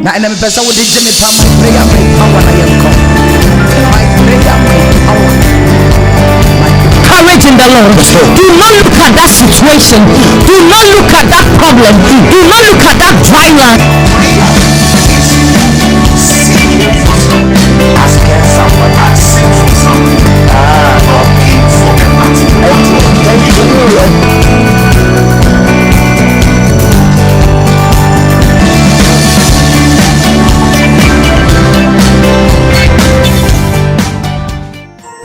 Na ena mpesa wo de me pa my prayer me power na yenko. My prayer me power. Courage in the Lord. Do not look at that situation. Do not look at that problem. Do not look at that dry land.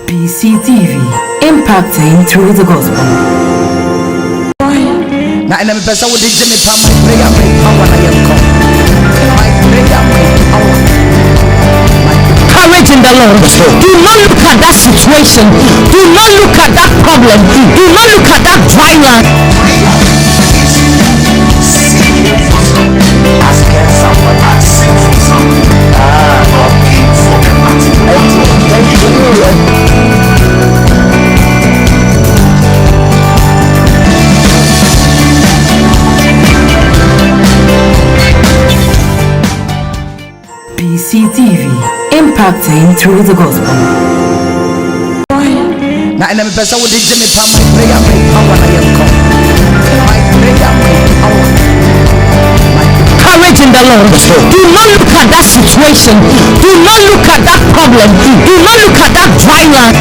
BCTV, impacting through the gospel. Na ena mpesa wo de me pa my prayer me power na yenko. My prayer me power. Courage in the Lord. Do not look at that situation. Do not look at that problem. Do not look at that dry land. BCTV, impacting through the gospel. Na ena mpesa wo de me pa my prayer me power na yenko. My prayer me power. Courage in the Lord. Do not look at that situation. Do not look at that problem. Do not look at that dry land.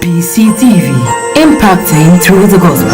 BCTV, impacting through the gospel.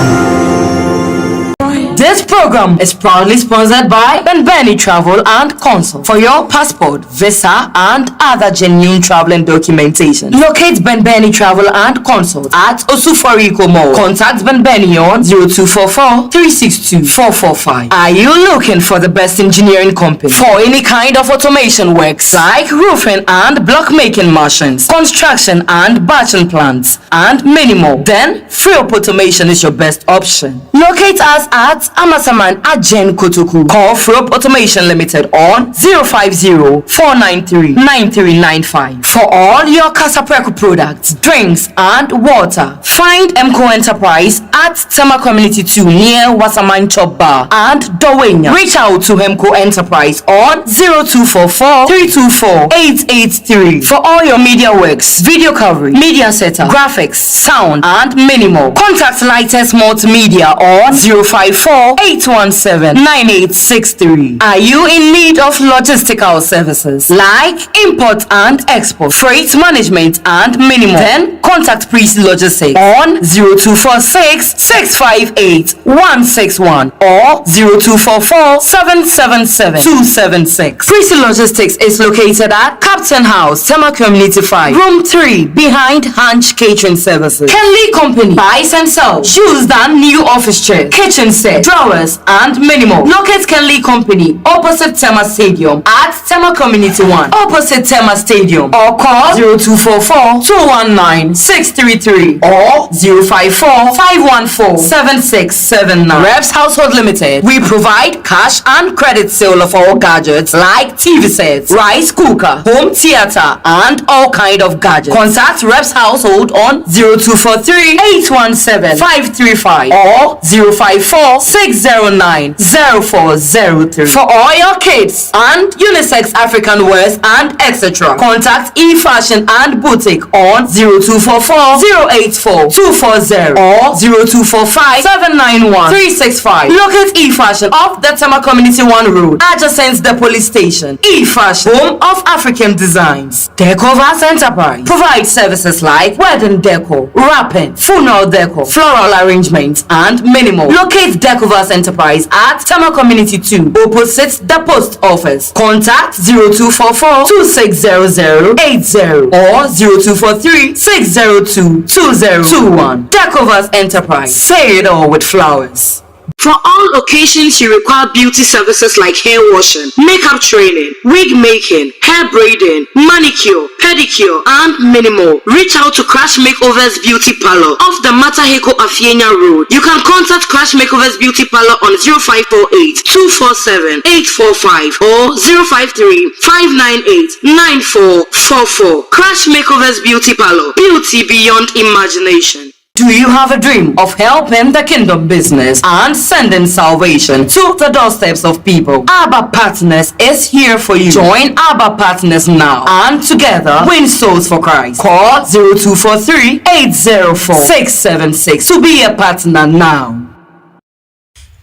This program is proudly sponsored by Benbeni Travel and Consult for your passport, visa, and other genuine traveling documentation. Locate Benbeni Travel and Consult at Osuforiko Mall. Contact Benbeni on 0244 362 445. Are you looking for the best engineering company for any kind of automation works like roofing and block making machines, construction and batching plants, and many more? Then Freop Automation is your best option. Locate us at AMEZAH at Jen Kotoku. Call Freop Automation Limited on 050-493-9395 for all your Casapreco products, drinks, and water. Find MCO Enterprise at Tema Community 2 near Wasaman Chop Bar and Dowenya. Reach out to MCO Enterprise on 0244-324-883 for all your media works, video coverage, media setup, graphics, sound, and many more. Contact Lightest Multimedia on 054-817-9863. Are you in need of logistical services like import and export, freight management, and many more? Then contact Priest Logistics on 0246-658-161 or 0244-777-276. Priest Logistics is located at Captain House, Tema Community 5, Room 3, behind Hanch Catering Services. Kenley Company buys and sells shoes and new office chair, kitchen set, drawers, and many more. Locate Kenley Company opposite Tema Stadium at Tema Community 1, opposite Tema Stadium, or call 0244-219-633 or 054-514-7679. Reps Household Limited. We provide cash and credit sale of all gadgets like TV sets, rice cooker, home theater, and all kind of gadgets. Contact Reps Household on 0243-817-535 or 054-609-0403 for all your kids and unisex African wears and etc. Contact eFashion and Boutique on 0244-084-240 or 0245-791-365. Locate eFashion off the Tema Community 1 Road, adjacent the police station. eFashion, home of African designs. Decovers Enterprise provides services like wedding decor, wrapping, funeral decor, floral arrangements, and many more. Locate Decovers Enterprise at Tema Community 2, opposite the post office. Contact 0244-260080 or 0243-602-2021. Decovers Enterprise. Say it all with flowers. For all occasions you require beauty services like hair washing, makeup training, wig making, hair braiding, manicure, pedicure, and many more. Reach out to Crash Makeovers Beauty Parlor off the Mataheko Afienya Road. You can contact Crash Makeovers Beauty Parlor on 0548 247 845 or 053 598 9444. Crash Makeovers Beauty Parlor. Beauty beyond imagination. Do you have a dream of helping the kingdom business and sending salvation to the doorsteps of people? Abba Partners is here for you. Join Abba Partners now and together win souls for Christ. Call 0243 804 676 to be a partner now.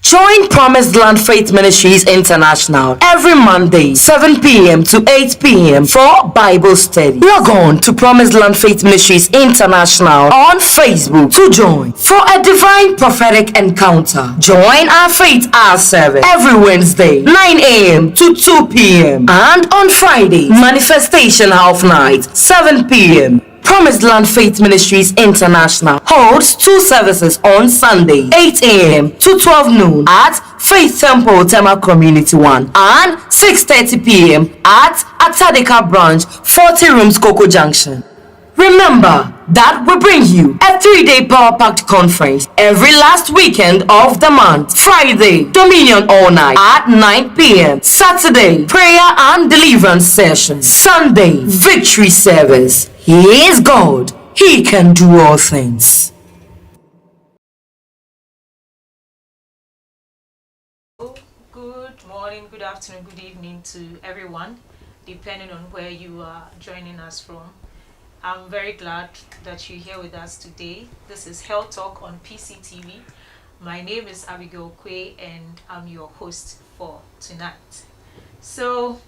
Join Promised Land Faith Ministries International every Monday 7 p.m. to 8 p.m. for Bible study. Log on to Promised Land Faith Ministries International on Facebook to join for a divine prophetic encounter. Join our Faith Hour service every Wednesday 9 a.m. to 2 p.m. and on Friday Manifestation Half Night 7 p.m. Promised Land Faith Ministries International holds 2 services on Sunday 8 a.m. to 12 noon at Faith Temple Tema Community 1 and 6:30 p.m. at Atadeka Branch 40 Rooms Coco Junction. Remember that we bring you a 3-day power-packed conference every last weekend of the month. Friday, Dominion all night at 9 p.m. Saturday, prayer and deliverance session. Sunday, victory service. He is God. He can do all things. Good morning, good afternoon, good evening to everyone, depending on where you are joining us from. I'm very glad that you're here with us today. This is Health Talk on PCTV. My name is Abigail Kwe and I'm your host for tonight. So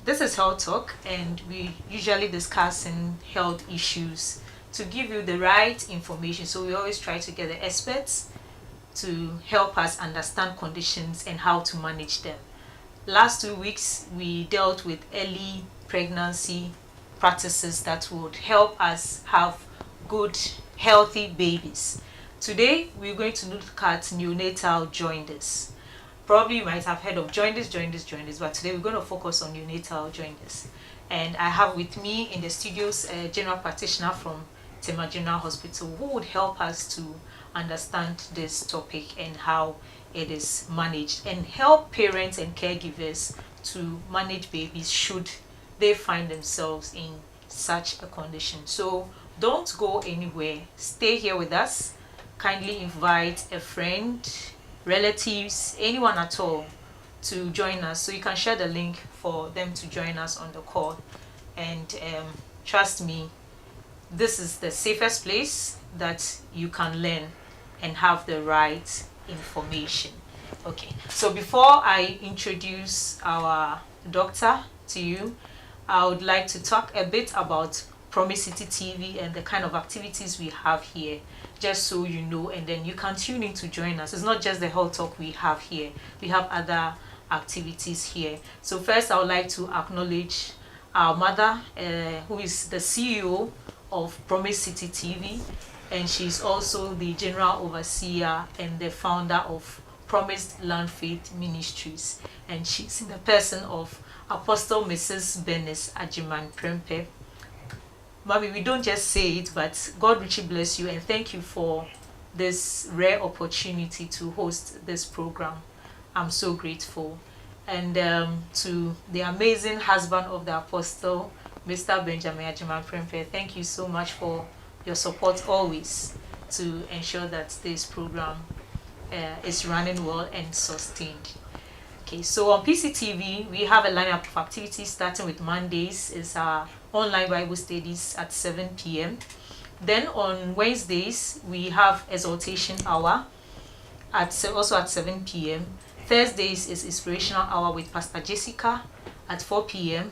this is Health Talk and we usually discuss health issues to give you the right information. So we always try to get the experts to help us understand conditions and how to manage them. Last 2 weeks we dealt with early pregnancy practices that would help us have good healthy babies. Today we're going to look at neonatal jaundice. Probably you might have heard of jaundice, but today we're going to focus on neonatal jaundice. And I have with me in the studios a general practitioner from Tema General Hospital who would help us to understand this topic and how it is managed and help parents and caregivers to manage babies should they find themselves in such a condition. So don't go anywhere. Stay here with us. Kindly invite a friend, relatives, anyone at all to join us. So you can share the link for them to join us on the call. And trust me, this is the safest place that you can learn and have the right information. Okay, so before I introduce our doctor to you, I would like to talk a bit about Promise City TV and the kind of activities we have here, just so you know, and then you can tune in to join us. It's not just the Health Talk we have here. We have other activities here. So first I would like to acknowledge our mother, who is the CEO of Promise City TV, and she's also the general overseer and the founder of Promised Land Faith Ministries, and she's in the person of Apostle Mrs. Bernice Ajiman Prempe. Mommy, we don't just say it, but God richly bless you and thank you for this rare opportunity to host this program. I'm so grateful. And to the amazing husband of the Apostle, Mr. Benjamin Ajiman Prempe, thank you so much for your support always to ensure that this program is running well and sustained. Okay, so on PCTV, we have a lineup of activities starting with Mondays is our online Bible studies at 7 p.m. Then on Wednesdays, we have Exaltation Hour also at 7 p.m. Thursdays is Inspirational Hour with Pastor Jessica at 4 p.m.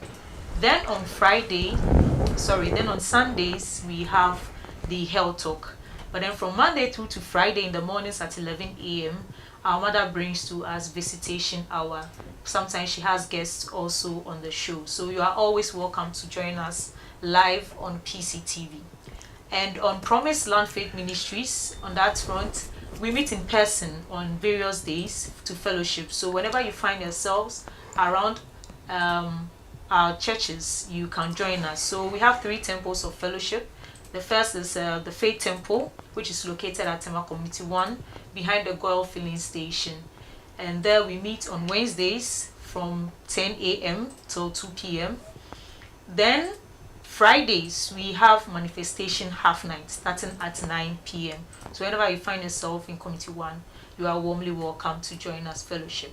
Then on Sundays, we have the Health Talk. But then from Monday through to Friday in the mornings at 11 a.m., our mother brings to us Visitation Hour. Sometimes she has guests also on the show. So you are always welcome to join us live on PCTV. And on Promised Land Faith Ministries, on that front, we meet in person on various days to fellowship. So whenever you find yourselves around our churches, you can join us. So we have 3 temples of fellowship. The first is the Faith Temple, which is located at Tema Community 1 behind the Goil Filling Station. And there we meet on Wednesdays from 10 a.m. till 2 p.m. Then Fridays we have manifestation half night starting at 9 p.m. So whenever you find yourself in Community 1, you are warmly welcome to join us fellowship.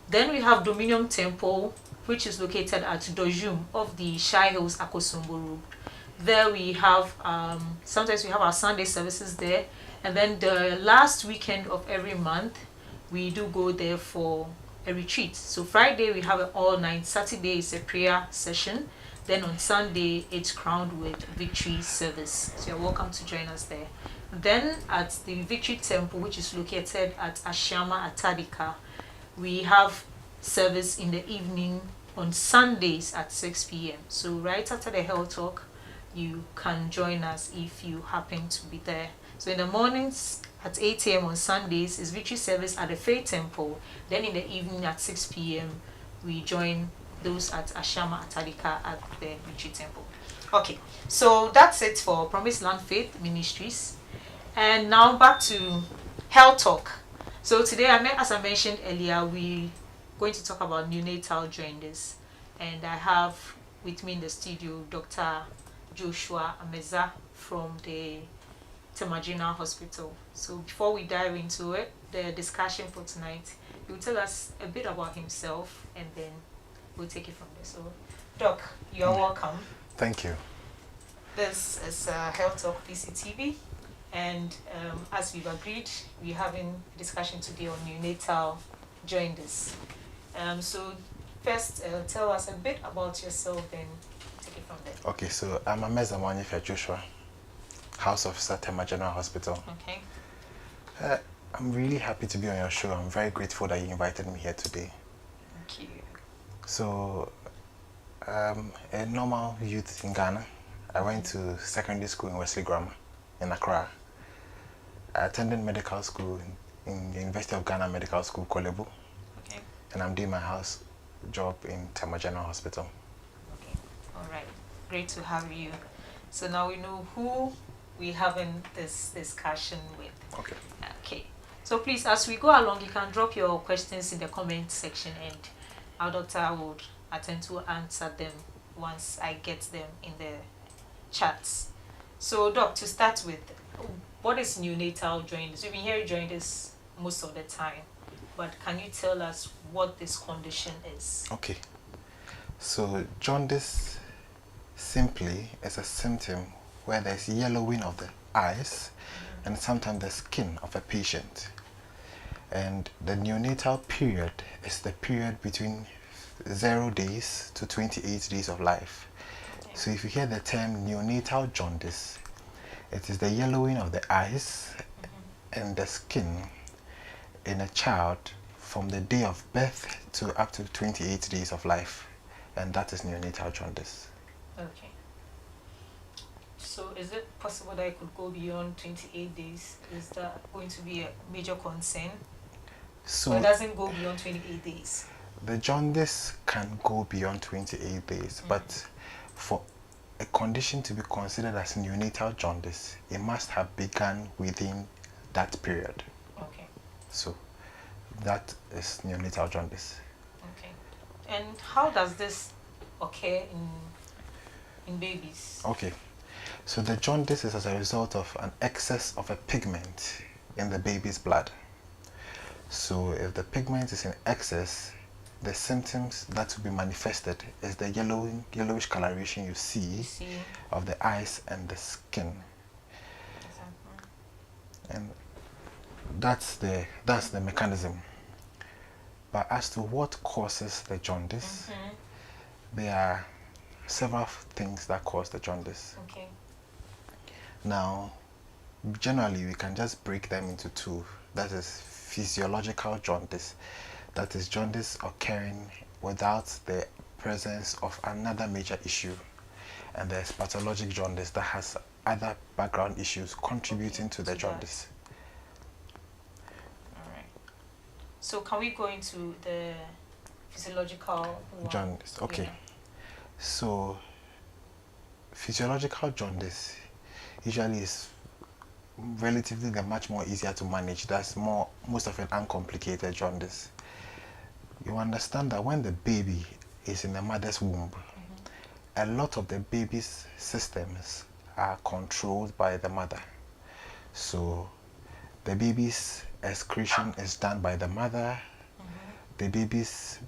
Then we have Dominion Temple, which is located at Dojum of the Shire Hills Akosombo Road. There we have sometimes we have our Sunday services there, and then the last weekend of every month we do go there for a retreat. So Friday we have an all-night, Saturday is a prayer session, then on Sunday it's crowned with victory service. So you're welcome to join us there. Then at the Victory Temple, which is located at Ashama Atadika, we have service in the evening on Sundays at 6 p.m. So right after the health talk, you can join us if you happen to be there. So in the mornings at 8 a.m. on Sundays is victory service at the Faith Temple. Then in the evening at 6 p.m. we join those at Ashama Atadika at the Victory Temple. Okay, so that's it for Promised Land Faith Ministries. And now back to Health Talk. So today, as I mentioned earlier, we're going to talk about neonatal jaundice. And I have with me in the studio Dr. Joshua AMEZAH from the Temajina Hospital. So before we dive into it, the discussion for tonight, he will tell us a bit about himself and then we'll take it from there. So, Doc, you're welcome. Thank you. This is Health Talk PCTV, and as we've agreed, we're having a discussion today on neonatal jaundice. So first, tell us a bit about yourself, then take it from there. Okay, so I'm AMEZAH Joshua, House Officer, Temajina Hospital. Okay. I'm really happy to be on your show. I'm very grateful that you invited me here today. Thank you. So, a normal youth in Ghana. I went to secondary school in Wesley Grammar in Accra. I attended medical school in the University of Ghana Medical School, Kolebu. Okay. And I'm doing my house job in Temajina Hospital. Okay. All right. Great to have you. So now we know who we're having this discussion with. Okay. Okay. So please, as we go along, you can drop your questions in the comment section and our doctor would attend to answer them once I get them in the chats. So, Doc, to start with, what is neonatal jaundice? We've been hearing jaundice most of the time, but can you tell us what this condition is? Okay. So, jaundice simply is a symptom where there's yellowing of the eyes and sometimes the skin of a patient. And the neonatal period is the period between 0 days to 28 days of life. Okay. So if you hear the term neonatal jaundice, it is the yellowing of the eyes and the skin in a child from the day of birth to up to 28 days of life. And that is neonatal jaundice. Okay. So is it possible that it could go beyond 28 days? Is that going to be a major concern? So or it doesn't go beyond 28 days? The jaundice can go beyond 28 days, but for a condition to be considered as neonatal jaundice, it must have begun within that period. Okay. So that is neonatal jaundice. Okay. And how does this occur in babies? Okay. So the jaundice is as a result of an excess of a pigment in the baby's blood. So if the pigment is in excess, the symptoms that will be manifested is the yellowish coloration you see of the eyes and the skin. And that's the mechanism. But as to what causes the jaundice, there are several things that cause the jaundice. Okay. Now, generally we can just break them into two. That is physiological jaundice. That is jaundice occurring without the presence of another major issue. And there's pathologic jaundice that has other background issues contributing to the jaundice. So can we go into the physiological one? Jaundice. Okay. Yeah. So physiological jaundice usually is relatively much more easier to manage. That's most of it uncomplicated jaundice. You understand that when the baby is in the mother's womb, a lot of the baby's systems are controlled by the mother. So the baby's excretion is done by the mother. The baby's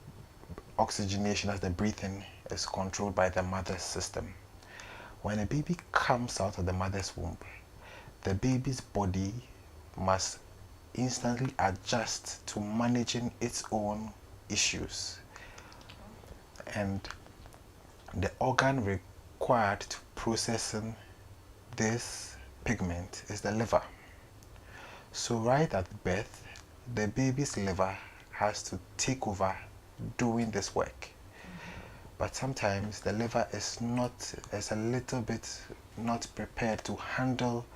oxygenation, as the breathing, is controlled by the mother's system. When a baby comes out of the mother's womb, the baby's body must instantly adjust to managing its own issues. And the organ required to processing this pigment is the liver. So right at birth, the baby's liver has to take over doing this work. But sometimes the liver is a little bit not prepared to handle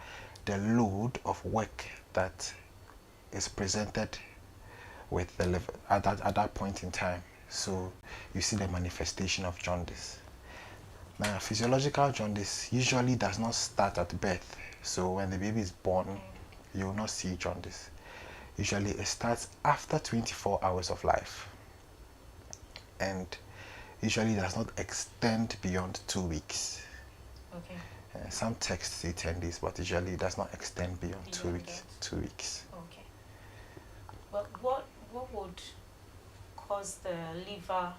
the load of work that is presented with the liver at that point in time. So you see the manifestation of jaundice. Now, physiological jaundice usually does not start at birth. So when the baby is born, you will not see jaundice. Usually it starts after 24 hours of life. And usually does not extend beyond 2 weeks. Okay. Some texts say 10 days, but usually it does not extend beyond 2 Beyond weeks. that. 2 weeks. Okay. But what would cause the liver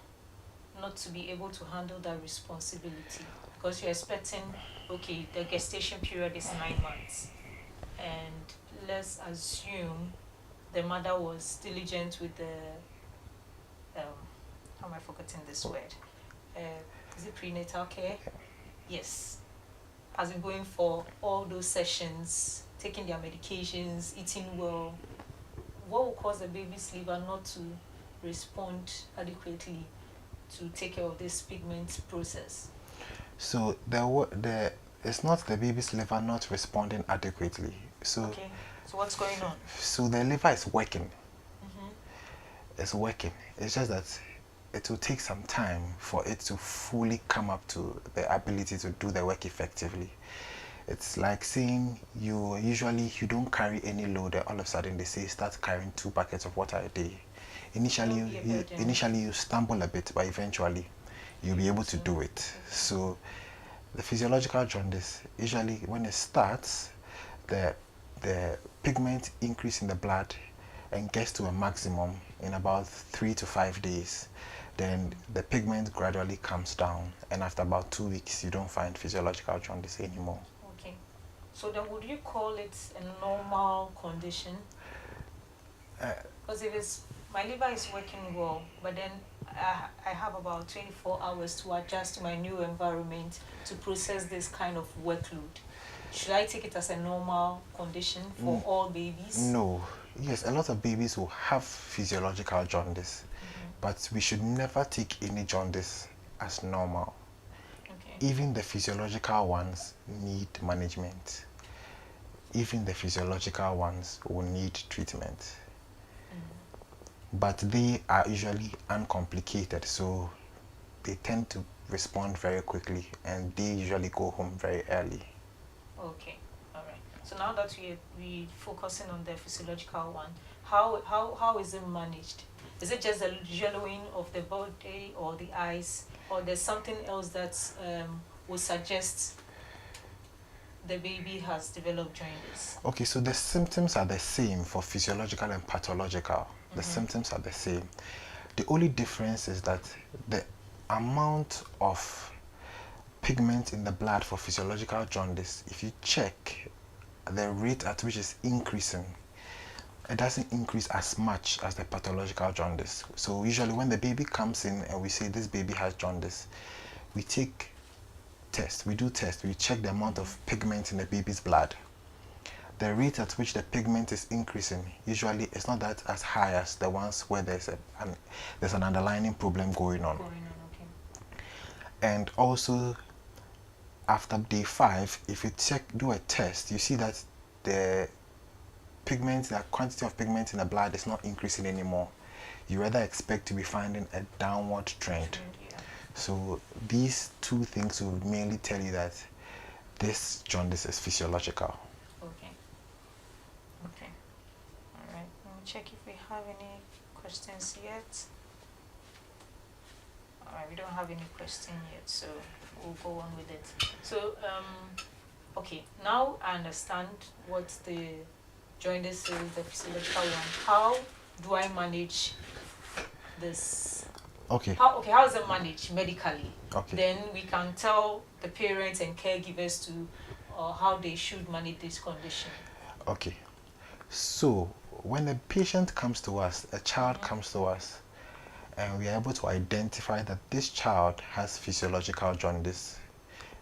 not to be able to handle that responsibility? Because you're expecting, okay, the gestation period is 9 months, and let's assume the mother was diligent with the how am I forgetting this word? Is it prenatal care? Yes. Has been going for all those sessions, taking their medications, eating well. What will cause the baby's liver not to respond adequately to take care of this pigment process? So it's not the baby's liver not responding adequately. So Okay. So what's going on? So the liver is working. It's working. It's just that it will take some time for it to fully come up to the ability to do the work effectively. It's like saying you don't carry any load, and all of a sudden they say start carrying 2 buckets of water a day. Initially you stumble a bit, but eventually you'll be able to do it. So the physiological jaundice, usually when it starts, the pigment increase in the blood and gets to a maximum in about 3 to 5 days. Then the pigment gradually comes down, and after about 2 weeks you don't find physiological jaundice anymore. Okay. So then would you call it a normal condition? Because if it's, my liver is working well, but then I have about 24 hours to adjust to my new environment to process this kind of workload. Should I take it as a normal condition for all babies? No. Yes, a lot of babies will have physiological jaundice, but we should never take any jaundice as normal. Okay. Even the physiological ones need management. Even the physiological ones will need treatment. But they are usually uncomplicated, so they tend to respond very quickly, and they usually go home very early. Okay, all right. So now that we focusing on the physiological one, how is it managed? Is it just the yellowing of the body or the eyes, or there's something else that would suggest the baby has developed jaundice? Okay, so the symptoms are the same for physiological and pathological. The symptoms are the same. The only difference is that the amount of pigment in the blood for physiological jaundice, if you check the rate at which it's increasing, it doesn't increase as much as the pathological jaundice. So usually when the baby comes in and we say this baby has jaundice, we take tests, we check the amount of pigment in the baby's blood. The rate at which the pigment is increasing usually is not that as high as the ones where there's an underlying problem going on. Okay. And also after day 5, if you do a test, you see that the pigment, the quantity of pigment in the blood is not increasing anymore, you rather expect to be finding a downward trend. Yeah. So these two things will mainly tell you that this jaundice is physiological. Okay. Okay. All right. Let me check if we have any questions yet. All right, we don't have any question yet, so we'll go on with it. So, okay, now I understand what the jaundice is, the physiological one. How do I manage this? Okay. How is it managed medically? Okay. Then we can tell the parents and caregivers to how they should manage this condition. Okay. So when a patient comes to us, a child comes to us, and we are able to identify that this child has physiological jaundice,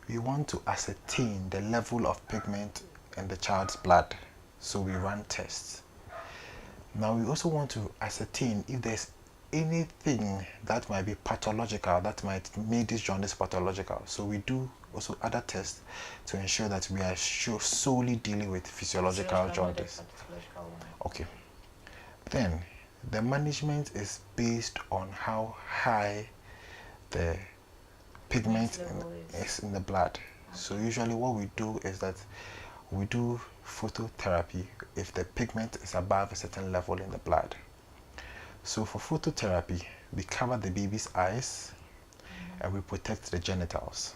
we want to ascertain the level of pigment in the child's blood. So we run tests. Now we also want to ascertain if there's anything that might be pathological, that might make this jaundice pathological. So we do also other tests to ensure that we are solely dealing with physiological jaundice. Okay. Then the management is based on how high the pigment is in the blood. So usually what we do is that we do phototherapy if the pigment is above a certain level in the blood. So for phototherapy, we cover the baby's eyes and we protect the genitals,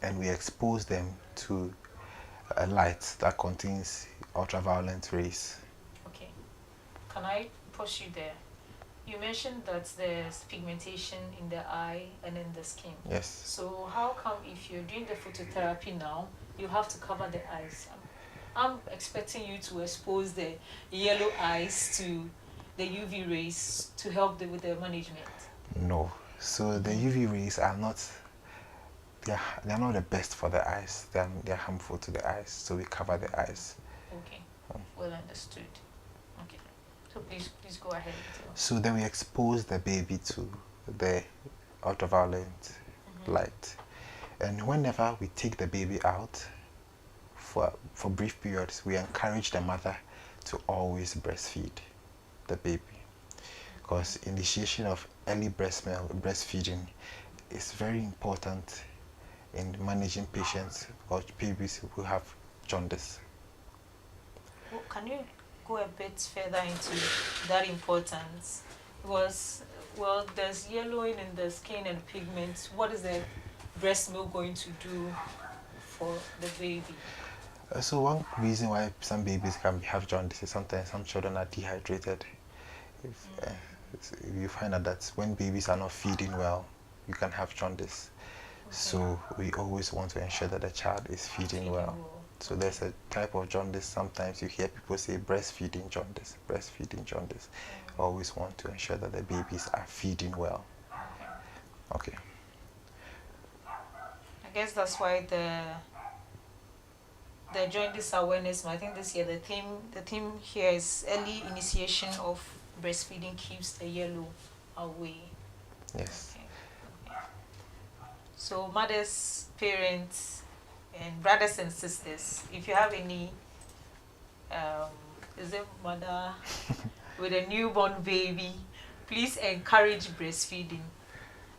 and we expose them to a light that contains ultraviolet rays. Okay. Can I pause you there? You mentioned that there's pigmentation in the eye and in the skin. Yes. So how come if you're doing the phototherapy now, you have to cover the eyes? I'm expecting you to expose the yellow eyes to the UV rays to help with the management. No. So the UV rays are not, they're not the best for the eyes. They're harmful to the eyes. So we cover the eyes. Okay. Well understood. Okay. So please go ahead. So then we expose the baby to the ultraviolet light. And whenever we take the baby out for brief periods, we encourage the mother to always breastfeed the baby, because initiation of early breastfeeding is very important in managing patients or babies who have jaundice. Well, can you go a bit further into that importance? Because, well, there's yellowing in the skin and pigments. What is the breast milk going to do for the baby? So one reason why some babies can have jaundice is sometimes some children are dehydrated. You find out that when babies are not feeding well, you can have jaundice. Okay. So we always want to ensure that the child is feeding well. So there's a type of jaundice, sometimes you hear people say breastfeeding jaundice, breastfeeding jaundice. Always want to ensure that the babies are feeding well. Okay. I guess that's why the jaundice awareness, I think this year the theme here is early initiation of breastfeeding keeps the yellow away. Yes. Okay. Okay. So mothers, parents, and brothers and sisters, if you have any is it mother with a newborn baby, please encourage breastfeeding,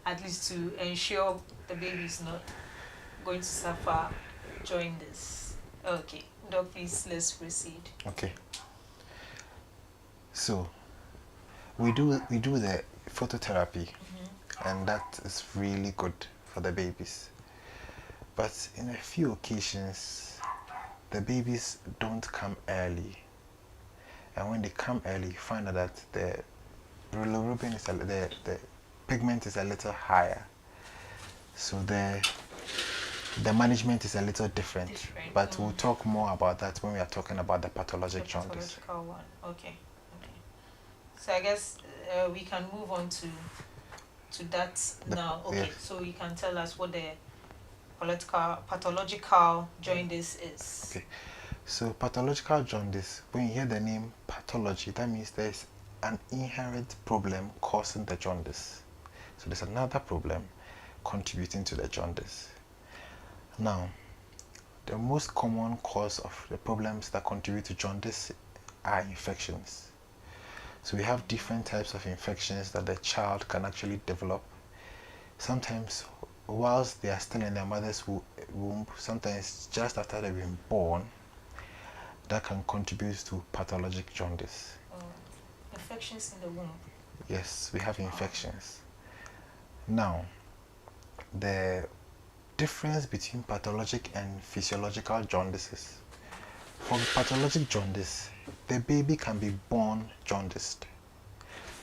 at least to ensure the baby is not going to suffer during this. Okay, Doc, please let's proceed. Okay. So we do the phototherapy, and that is really good for the babies. But in a few occasions, the babies don't come early, and when they come early, you find out that the bilirubin is the pigment is a little higher. So the management is a little different. But we'll talk more about that when we are talking about the pathologic jaundice. Pathological one. Okay. Okay. So I guess we can move on to that now. Okay. Yeah. So you can tell us what the pathological jaundice is. Okay. So pathological jaundice, when you hear the name pathology, that means there's an inherent problem causing the jaundice. So there's another problem contributing to the jaundice. Now, The most common cause of the problems that contribute to jaundice are infections. So we have different types of infections that the child can actually develop. Sometimes whilst they are still in their mother's womb, sometimes just after they've been born, that can contribute to pathologic jaundice. Infections in the womb. Yes, we have infections. Now, the difference between pathologic and physiological jaundices. For pathologic jaundice, the baby can be born jaundiced.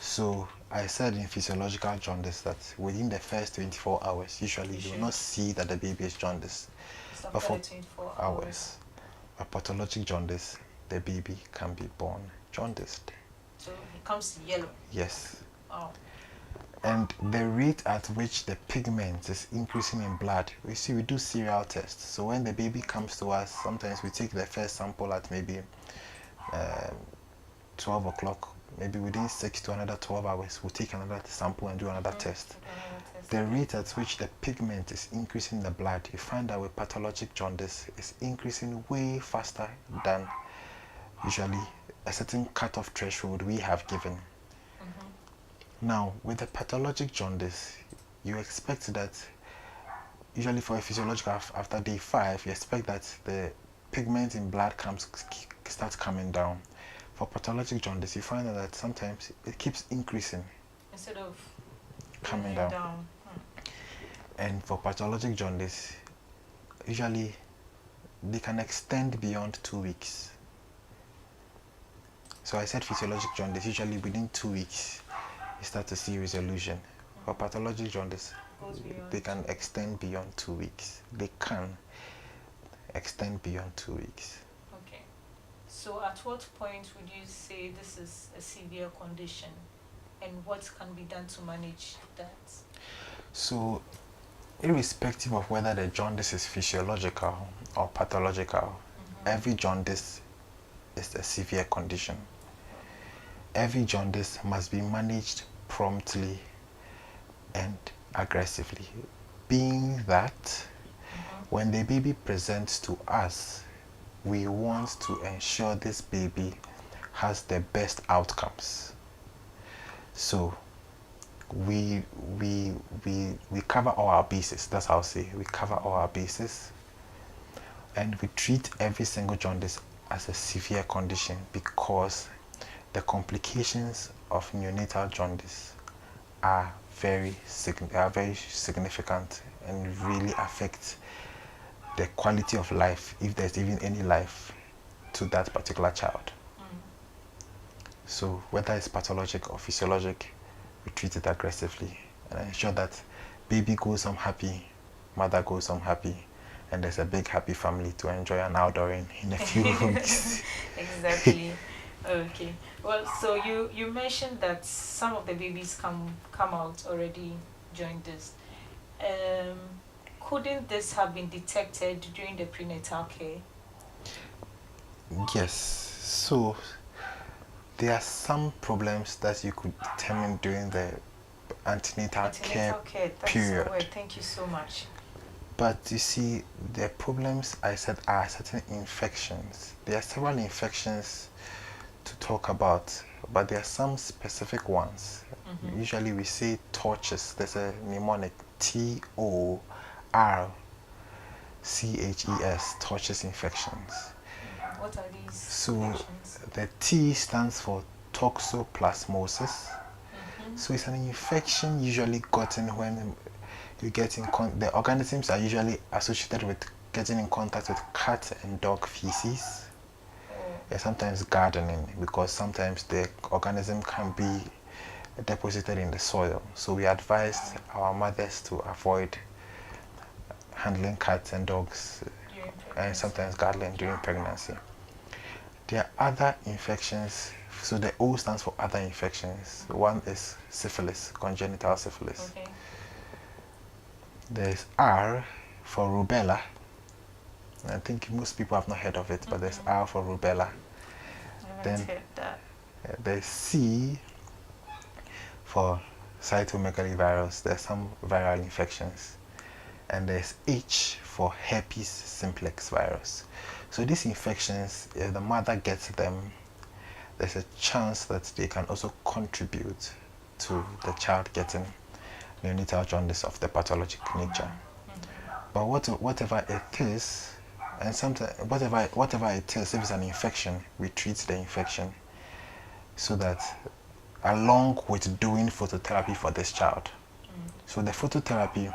So I said in physiological jaundice that within the first 24 hours, usually you will not see that the baby is jaundiced. But for 24 hours, a pathologic jaundice, the baby can be born jaundiced. So it comes yellow. Yes. Oh. And the rate at which the pigment is increasing in blood, we do serial tests. So when the baby comes to us, sometimes we take the first sample at maybe 12 o'clock, maybe within 6 to another 12 hours, we'll take another sample and do another test. The rate at which the pigment is increasing in the blood, you find that with pathologic jaundice is increasing way faster than usually a certain cutoff threshold we have given. Now, with the pathologic jaundice, you expect that, usually for a physiological, after day 5, you expect that the pigment in blood starts coming down. For pathologic jaundice, you find that sometimes it keeps increasing instead of coming down. And for pathologic jaundice, usually they can extend beyond 2 weeks. So I said physiologic jaundice, usually within 2 weeks, you start to see resolution. For pathologic jaundice, they can extend beyond 2 weeks. They can extend beyond 2 weeks. Okay. So at what point would you say this is a severe condition, and what can be done to manage that? So, irrespective of whether the jaundice is physiological or pathological, every jaundice is a severe condition. Every jaundice must be managed promptly and aggressively, being that when the baby presents to us, we want to ensure this baby has the best outcomes. So we cover all our bases. That's how I'll say. We cover all our bases, and we treat every single jaundice as a severe condition because the complications of neonatal jaundice are very significant and really affect the quality of life, if there's even any life, to that particular child. So whether it's pathologic or physiologic, we treat it aggressively and ensure that baby goes home happy, mother goes home happy, and there's a big happy family to enjoy an outdooring in a few weeks. Exactly. Okay. Well, so you mentioned that some of the babies come out already jaundiced. Couldn't this have been detected during the prenatal care? Yes. So there are some problems that you could determine during the antenatal care That's period. the word. Thank you so much. But you see, the problems I said are certain infections. There are several infections to talk about, but there are some specific ones. Usually we say torches. There's a mnemonic, TORCHES, torches infections. What are these So infections? the T stands for toxoplasmosis. So it's an infection usually gotten when you get in the organisms are usually associated with getting in contact with cat and dog feces. Sometimes gardening, because sometimes the organism can be deposited in the soil. So we advise our mothers to avoid handling cats and dogs and sometimes gardening during pregnancy. There are other infections. So the O stands for other infections. One is syphilis, congenital syphilis. Okay. There's R for rubella. I think most people have not heard of it, but there's R for rubella. Then heard that. there's C for cytomegalovirus. There's some viral infections. and there's H for herpes simplex virus. So these infections, if the mother gets them, there's a chance that they can also contribute to the child getting neonatal jaundice of the pathologic nature. But whatever it is, and sometimes whatever it is, if it's an infection, we treat the infection so that along with doing phototherapy for this child. So the phototherapy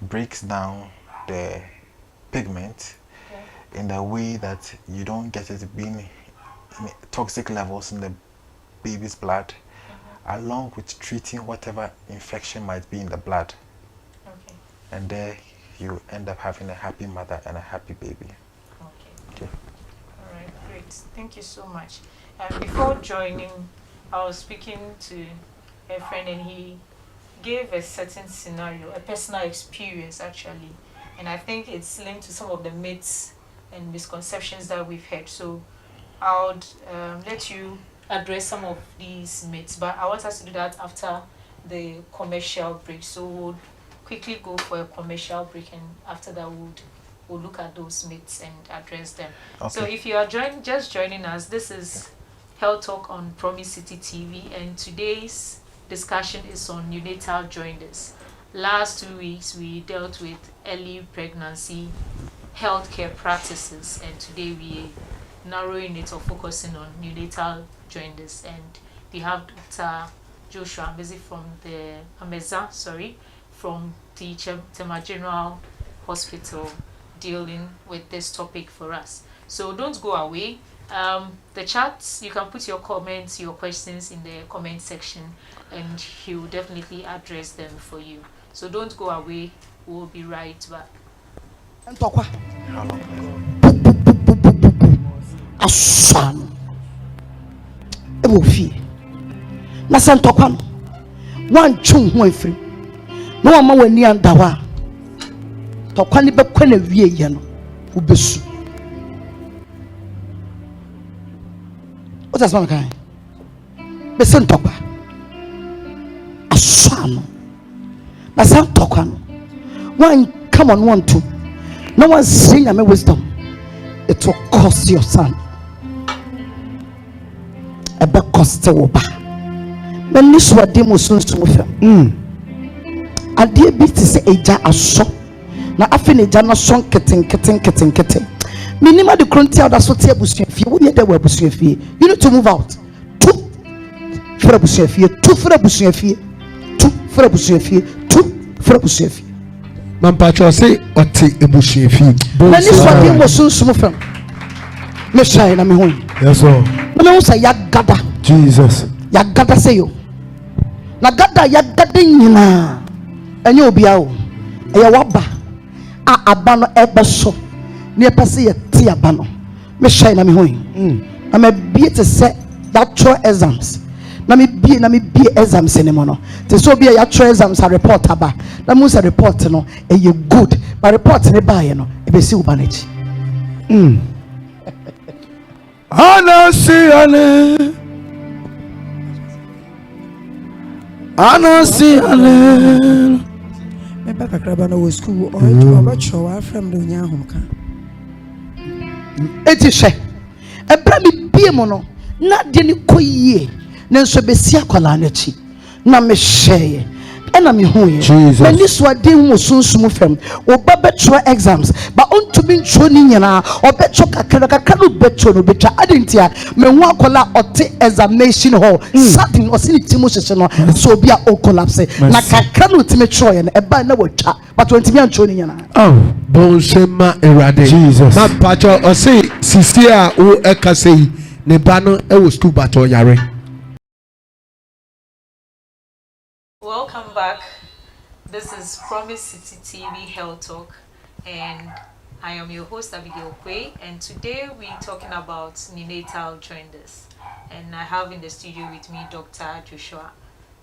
breaks down the pigment in a way that you don't get it being in toxic levels in the baby's blood, along with treating whatever infection might be in the blood. Okay. And there you end up having a happy mother and a happy baby. Okay. All right, great. Thank you so much. Before joining, I was speaking to a friend and he gave a certain scenario, a personal experience actually. And I think it's linked to some of the myths and misconceptions that we've had. So I would let you address some of these myths, but I want us to do that after the commercial break. So we'll quickly go for a commercial break, and after that we'll look at those myths and address them. Okay. So if you are just joining us, this is Health Talk on Promise City TV, and today's discussion is on neonatal jaundice. Last 2 weeks we dealt with early pregnancy healthcare practices, and today we narrowing it or focusing on neonatal jaundice. And we have Dr. Joshua Amezi from the AMEZAH, from the Tema General Hospital, dealing with this topic for us. So don't go away. The chats, you can put your comments, your questions in the comment section, and he will definitely address them for you. So don't go away. We'll be right back. How long? Asano ebofi na sentokwa no wantwe ho afiri na wama wani andawa tokwa ni bekwa na wie ye no obesu otasama kan be sentokwa asano na sentokwa no wan come on want to no one sing ame wisdom. It will cost your son. Ebe cost oba. Many swadi musunsu mufem. Adie bi ti se eja aso. Na afi ne eja na son keten. Minima de kronti out aso te abusuafie. Wo ye de wo abusuafie. You need to move out. Two for abusuafie. Two for abusuafie. Two for abusuafie. Two for abusuafie. Mampacho say oti ebusuafie. Many swadi musunsu mufem. Me shine na me ho. Yes sir. Na me say ya gada. Jesus. Ya gada say yo. Na gada ya gada nyina. Enye obia o. Eya waba. A aba no ebe so. Na e pese ye ti aba no. Me shine na me ho. Na me bie te say that throw exams. Na me bie exams anymore no. Te so bie ya throw exams a report aba. Na mo say report no e ye good. But report ne ba ye no e be si ubanechi. Anasi me back akraba no was school or about show from the nyahum ka eti hwe ebra mi bie mo no na de ni koyie na nso besi akwala na chi na me hweye ena me hoye mani so ade hu sunsun fam oba betro exams ba ontumi ntro ni nyina obetro kakra no betro no betwa adentia me hu akwala ote examination hall sudden osini timo hyehye no so obi a o collapse na kakra no timi tro ye no eba na watwa but ontimi antro ni nyina bonsema erade Jesus mampacho o say sisi a o ekasei ne ba no e wo school bato yare. Welcome back. This is Promise City TV Health Talk, and I am your host Abigail Kwe, and today we're talking about neonatal jaundice, and I have in the studio with me Dr. Joshua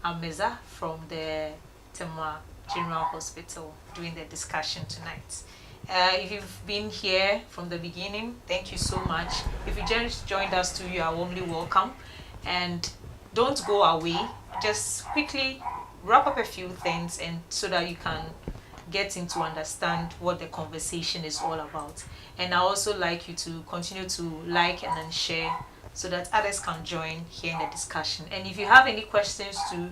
Ameza from the Tema General Hospital doing the discussion tonight. If you've been here from the beginning, thank you so much. If you just joined us too, you are warmly welcome, and don't go away. Just quickly wrap up a few things and so that you can getting to understand what the conversation is all about. And I also like you to continue to like and then share so that others can join here in the discussion. And if you have any questions to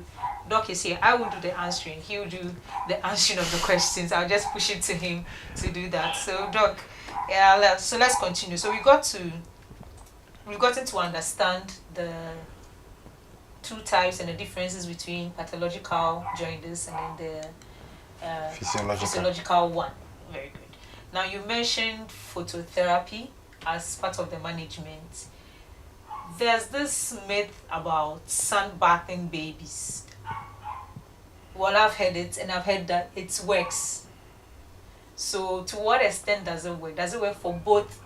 Doc is here, I will do the answering. He will do the answering of the questions. I'll just push it to him to do that. So Doc, so let's continue. So we've gotten to understand the two types and the differences between pathological jaundice and then the physiological one. Very good. Now you mentioned phototherapy as part of the management. There's this myth about sunbathing babies. Well, I've heard it, and I've heard that it works. So to what extent does it work? Does it work for both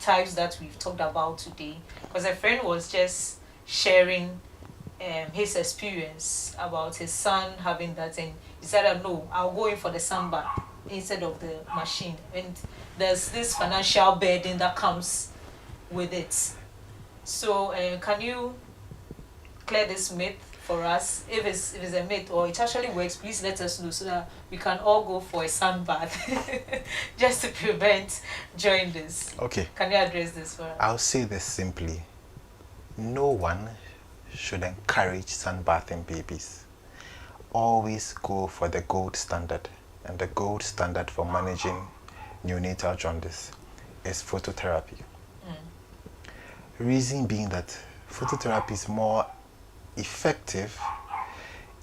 types that we've talked about today? Because a friend was just sharing his experience about his son having that, and he said, no, I'll go in for the sunbath instead of the machine. And there's this financial burden that comes with it. So can you clear this myth for us? If it's a myth or it actually works, please let us know so that we can all go for a sunbath just to prevent jaundice. Okay. Can you address this for us? I'll say this simply. No one should encourage sunbathing babies. Always go for the gold standard. And the gold standard for managing neonatal jaundice is phototherapy. Reason being that phototherapy is more effective,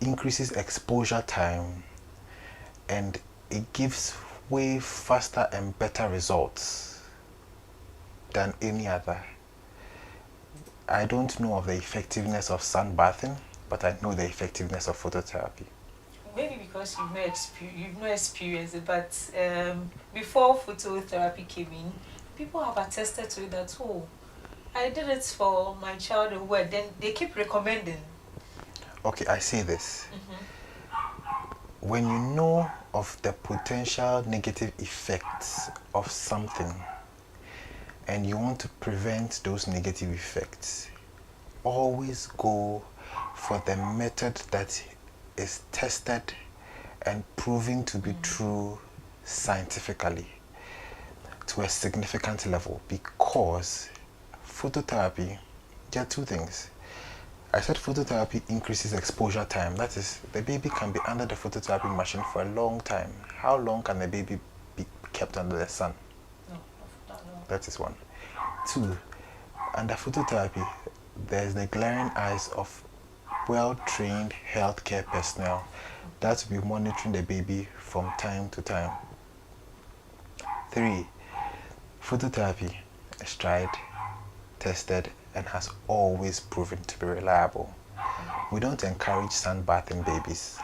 increases exposure time, and it gives way faster and better results than any other. I don't know of the effectiveness of sunbathing, but I know the effectiveness of phototherapy. Maybe because you've no experience it, but before phototherapy came in, people have attested to it that, I did it for my child who were, then they keep recommending. Okay, I say this. When you know of the potential negative effects of something and you want to prevent those negative effects, always go for the method that is tested and proven to be true scientifically to a significant level, because phototherapy, there are two things. I said phototherapy increases exposure time. That is, the baby can be under the phototherapy machine for a long time. How long can the baby be kept under the sun? No, not long. That is one. Two, under phototherapy, there's the glaring eyes of well-trained healthcare personnel that will be monitoring the baby from time to time. Three, phototherapy is tried, tested, and has always proven to be reliable. We don't encourage sunbathing babies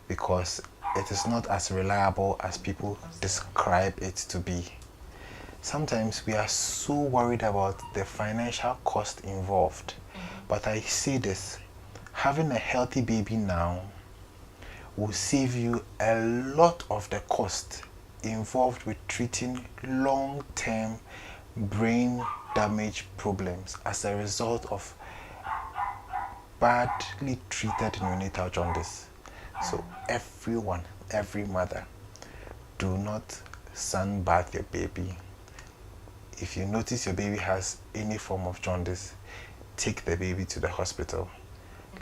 because it is not as reliable as people describe it to be. Sometimes we are so worried about the financial cost involved, but I say this, having a healthy baby now will save you a lot of the cost involved with treating long-term brain damage problems as a result of badly treated neonatal jaundice. So everyone, every mother, do not sunbath your baby. If you notice your baby has any form of jaundice, take the baby to the hospital.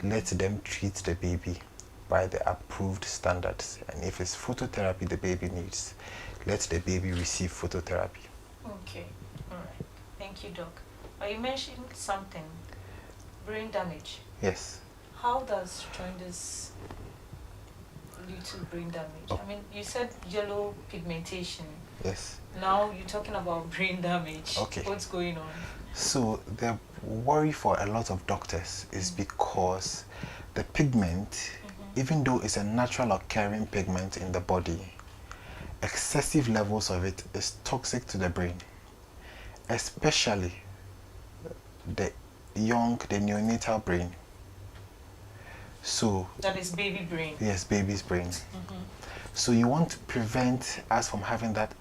Let them treat the baby by the approved standards. And if it's phototherapy the baby needs, let the baby receive phototherapy. Okay, all right. Thank you, Doc. You mentioned something, brain damage. Yes. How does jaundice lead to brain damage? I mean, you said yellow pigmentation. Yes. Now you're talking about brain damage. Okay. What's going on? So the worry for a lot of doctors is because the pigment, even though it's a natural occurring pigment in the body, excessive levels of it is toxic to the brain, especially the neonatal brain. So that is baby brain. Yes, baby's brain. So you want to prevent us from having that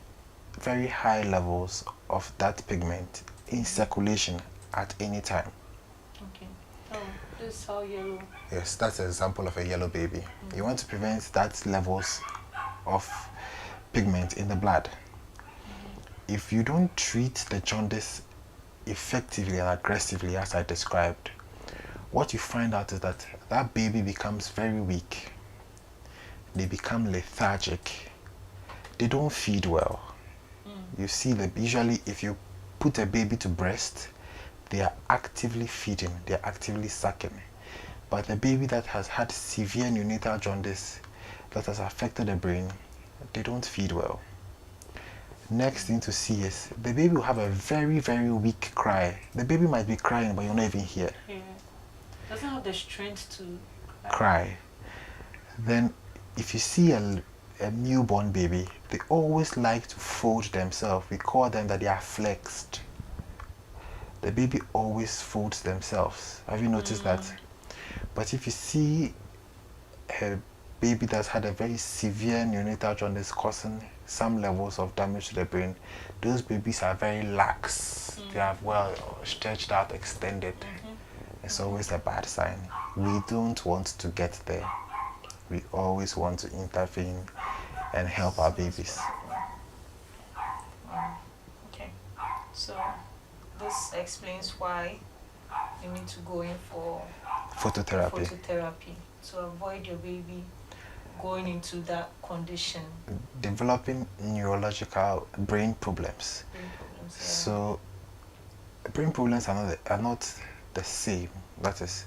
very high levels of that pigment in circulation at any time. Okay. Oh, this is how yellow. Yes, that's an example of a yellow baby. You want to prevent that levels of pigment in the blood. If you don't treat the jaundice effectively and aggressively as I described, what you find out is that that baby becomes very weak. They become lethargic. They don't feed well. You see that usually if you put a baby to breast, they are actively feeding, they are actively sucking. But the baby that has had severe neonatal jaundice that has affected the brain, they don't feed well. Next thing to see is the baby will have a very, very weak cry. The baby might be crying, but you're not even here. Yeah. Doesn't have the strength to Cry. Then if you see a newborn baby, they always like to fold themselves. We call them that they are flexed. The baby always folds themselves. Have you noticed that? But if you see a baby that's had a very severe neonatal jaundice causing some levels of damage to the brain, those babies are very lax. They are well stretched out, extended. It's always a bad sign. We don't want to get there. We always want to intervene and help our babies. Okay. So this explains why you need to go in for Phototherapy. to avoid your baby going into that condition. Developing neurological brain problems. So brain problems are not the same. That is,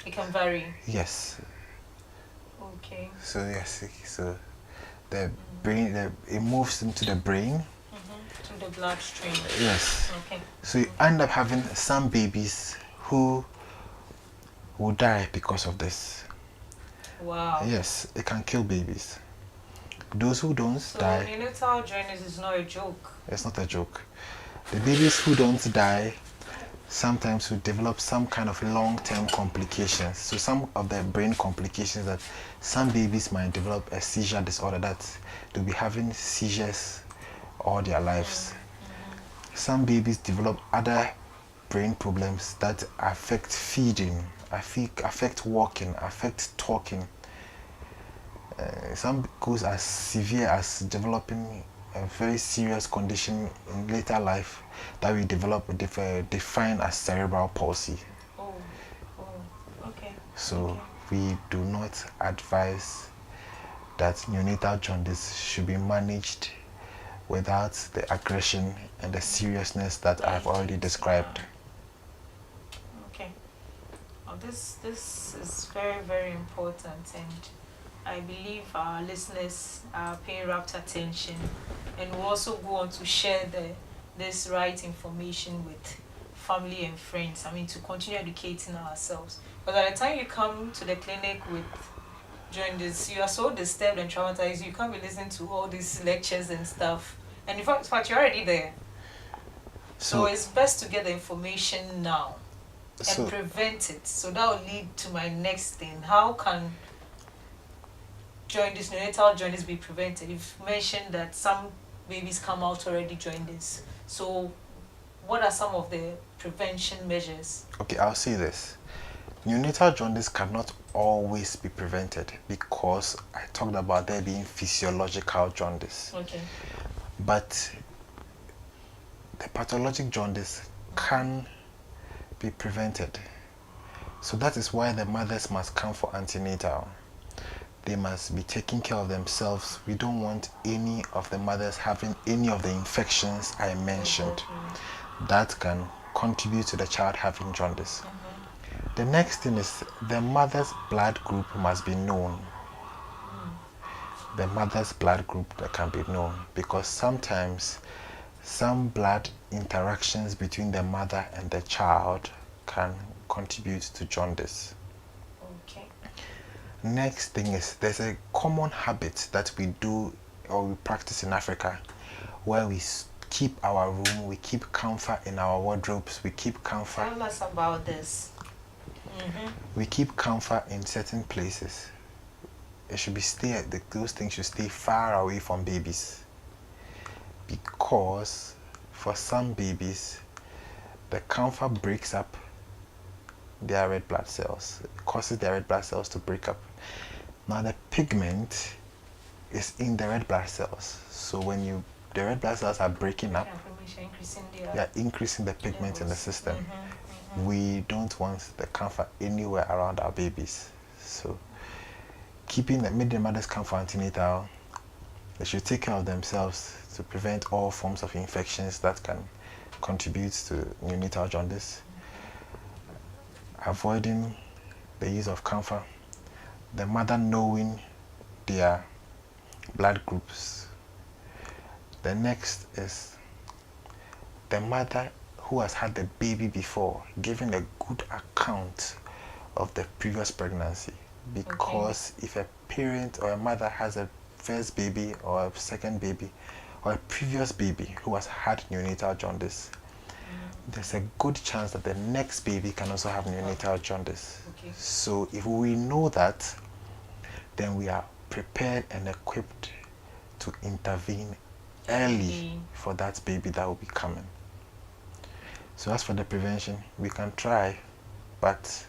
it can vary. yes. Okay. So yes, so the brain, it moves into the brain. To the bloodstream. Yes. Okay. So you end up having some babies who will die because of this. Wow. Yes, it can kill babies. Those who don't die. Neonatal jaundice is not a joke. It's not a joke. The babies who don't die sometimes will develop some kind of long-term complications. So some of the brain complications that some babies might develop a seizure disorder, that they'll be having seizures all their lives. Some babies develop other brain problems that affect feeding, affect walking, affect talking. Some goes as severe as developing a very serious condition in later life that we define as cerebral palsy. Okay. So we do not advise that neonatal jaundice should be managed without the aggression and the seriousness that I've already described. Okay. Well, this is very, very important, and I believe our listeners are paying rapt attention, and will also go on to share this right information with family and friends. I mean, to continue educating ourselves. But by the time you come to the clinic with jaundice, you are so disturbed and traumatized, you can't be listening to all these lectures and stuff. And in fact you're already there. So it's best to get the information now and prevent it. So that will lead to my next thing. How can jaundice, neonatal jaundice, be prevented? You've mentioned that some babies come out already jaundice. So what are some of the prevention measures? Okay, I'll say this. Neonatal jaundice cannot always be prevented because I talked about there being physiological jaundice. Okay. But the pathologic jaundice can be prevented. So that is why the mothers must come for antenatal. They must be taking care of themselves. We don't want any of the mothers having any of the infections I mentioned that can contribute to the child having jaundice. The next thing is the mother's blood group must be known. The mother's blood group that can be known, because sometimes some blood interactions between the mother and the child can contribute to jaundice. Okay. Next thing is there's a common habit that we do or we practice in Africa where we keep our room, we keep camphor in our wardrobes, we keep camphor. Tell us about this. We keep camphor in certain places. It should be those things should stay far away from babies, because for some babies the camphor breaks up their red blood cells. It causes their red blood cells to break up. Now the pigment is in the red blood cells. So when the red blood cells are breaking up, they are increasing the pigment in the system. We don't want the camphor anywhere around our babies. So keeping the mothers come for antenatal, they should take care of themselves to prevent all forms of infections that can contribute to neonatal jaundice. Avoiding the use of camphor, the mother knowing their blood groups. The next is the mother who has had the baby before giving a good account of the previous pregnancy, because if a parent or a mother has a first baby or a second baby or a previous baby who has had neonatal jaundice, there's a good chance that the next baby can also have neonatal jaundice. So if we know that, then we are prepared and equipped to intervene early for that baby that will be coming. So as for the prevention, we can try, but